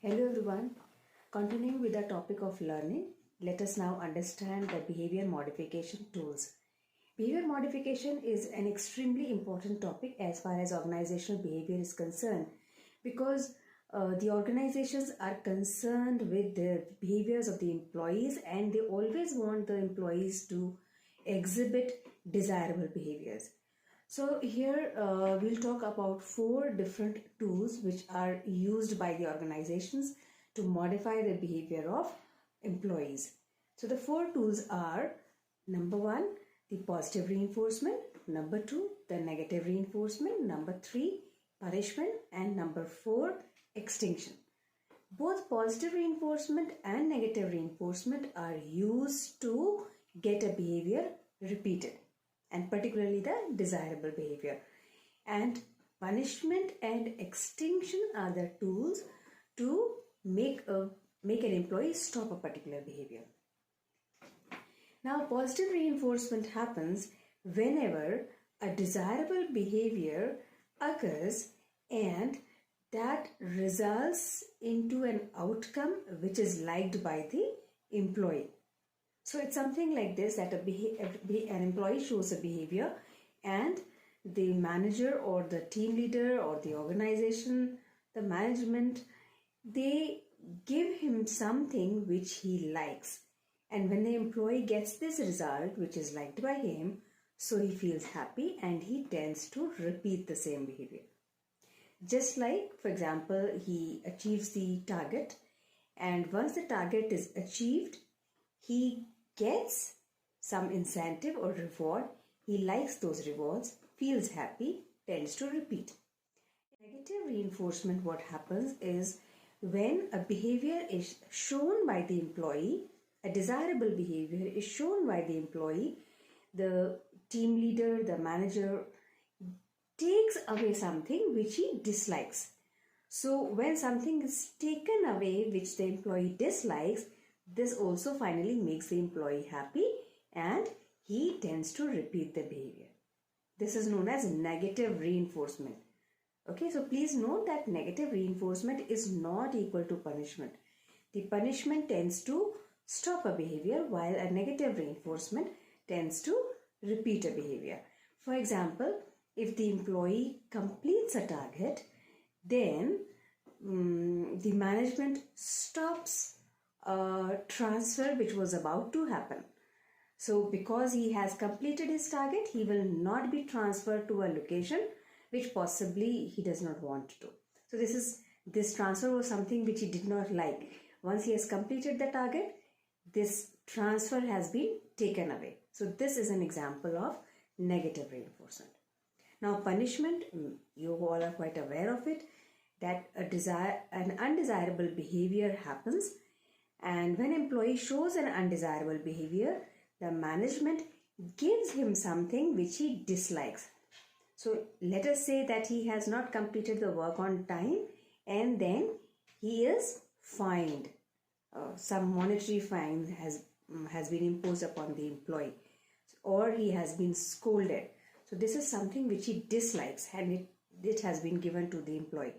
Hello everyone. Continuing with the topic of learning, let us now understand the behavior modification tools. Behavior modification is an extremely important topic as far as organizational behavior is concerned because the organizations are concerned with the behaviors of the employees and they always want the employees to exhibit desirable behaviors. So here we'll talk about 4 different tools which are used by the organizations to modify the behavior of employees. So the 4 tools are: number 1, the positive reinforcement; number 2, the negative reinforcement; number 3, punishment; and number 4, extinction. Both positive reinforcement and negative reinforcement are used to get a behavior repeated, and particularly the desirable behavior. And punishment and extinction are the tools to make an employee stop a particular behavior. Now, positive reinforcement happens whenever a desirable behavior occurs and that results into an outcome which is liked by the employee. So it's something like this, that an employee shows a behavior and the manager or the team leader or the organization, the management, they give him something which he likes. And when the employee gets this result which is liked by him, so he feels happy and he tends to repeat the same behavior. Just like, for example, he achieves the target, and once the target is achieved, he gets some incentive or reward. He likes those rewards, feels happy, tends to repeat. Negative reinforcement, what happens is when a behavior is shown by the employee, a desirable behavior is shown by the employee, the team leader, the manager takes away something which he dislikes. So when something is taken away which the employee dislikes, this also finally makes the employee happy and he tends to repeat the behavior. This is known as negative reinforcement. Okay, so please note that negative reinforcement is not equal to punishment. The punishment tends to stop a behavior while a negative reinforcement tends to repeat a behavior. For example, if the employee completes a target, then the management stops a transfer which was about to happen. So because he has completed his target, he will not be transferred to a location which possibly he does not want to. So this transfer was something which he did not like. Once he has completed the target, this transfer has been taken away. So this is an example of negative reinforcement. Now punishment, you all are quite aware of it, that an undesirable behavior happens, and when employee shows an undesirable behavior, the management gives him something which he dislikes. So let us say that he has not completed the work on time and then he is fined. Some monetary fine has been imposed upon the employee, or he has been scolded. So this is something which he dislikes and it has been given to the employee.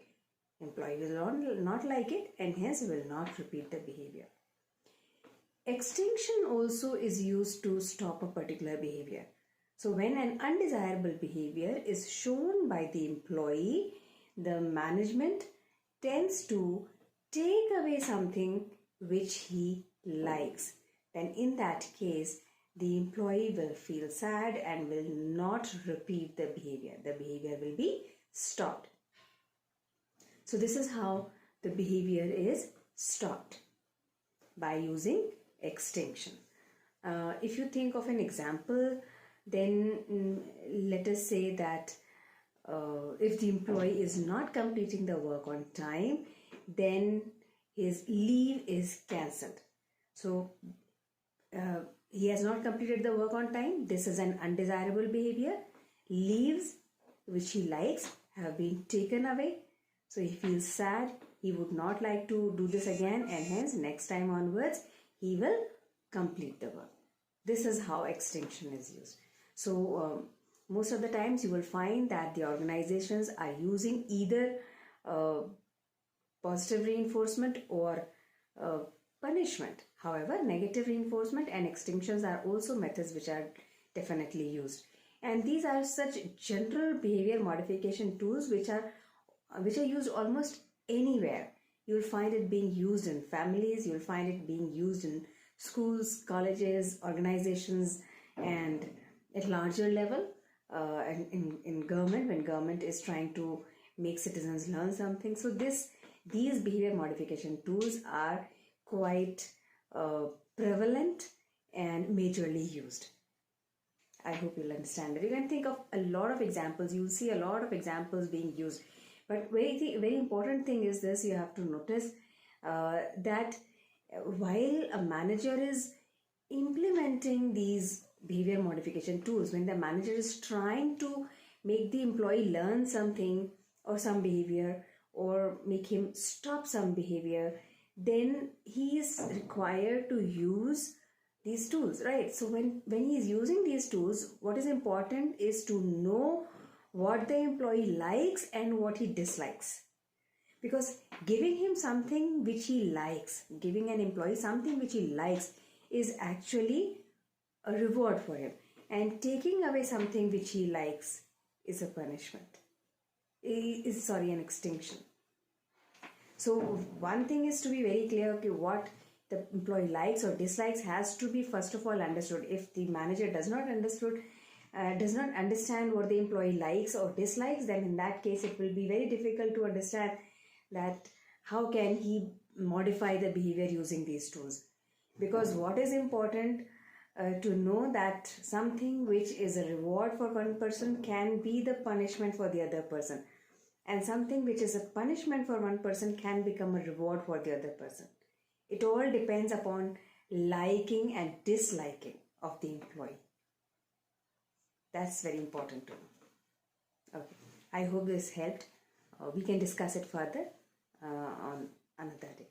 Employee will not like it and hence will not repeat the behavior. Extinction also is used to stop a particular behavior. So when an undesirable behavior is shown by the employee, the management tends to take away something which he likes. Then in that case, the employee will feel sad and will not repeat the behavior. The behavior will be stopped. So this is how the behavior is stopped, by using extinction. If you think of an example, then let us say that if the employee is not completing the work on time, then his leave is cancelled. So he has not completed the work on time. This is an undesirable behavior. Leaves which he likes have been taken away. So he feels sad. He would not like to do this again, and hence next time onwards he will complete the work. This is how extinction is used. So most of the times you will find that the organizations are using either positive positive reinforcement or punishment. However, negative reinforcement and extinctions are also methods which are definitely used. And these are such general behavior modification tools which are used almost anywhere. You'll find it being used in families, you'll find it being used in schools, colleges, organizations, and at larger level, and in government, when government is trying to make citizens learn something. So these behavior modification tools are quite prevalent and majorly used. I hope you'll understand that. You can think of a lot of examples. You'll see a lot of examples being used. But very important thing is this: you have to notice that while a manager is implementing these behavior modification tools, when the manager is trying to make the employee learn something or some behavior, or make him stop some behavior, then he is required to use these tools, right? So when he is using these tools, what is important is to know what the employee likes and what he dislikes. Because giving him something which he likes, giving an employee something which he likes, is actually a reward for him. And taking away something which he likes is a punishment. An extinction. So one thing is to be very clear, okay, what the employee likes or dislikes has to be first of all understood. If the manager does not understand what the employee likes or dislikes, then in that case it will be very difficult to understand that how can he modify the behavior using these tools. Because what is important to know that something which is a reward for one person can be the punishment for the other person, and something which is a punishment for one person can become a reward for the other person. It all depends upon liking and disliking of the employee. That's very important to know. Okay, I hope this helped. We can discuss it further on another day.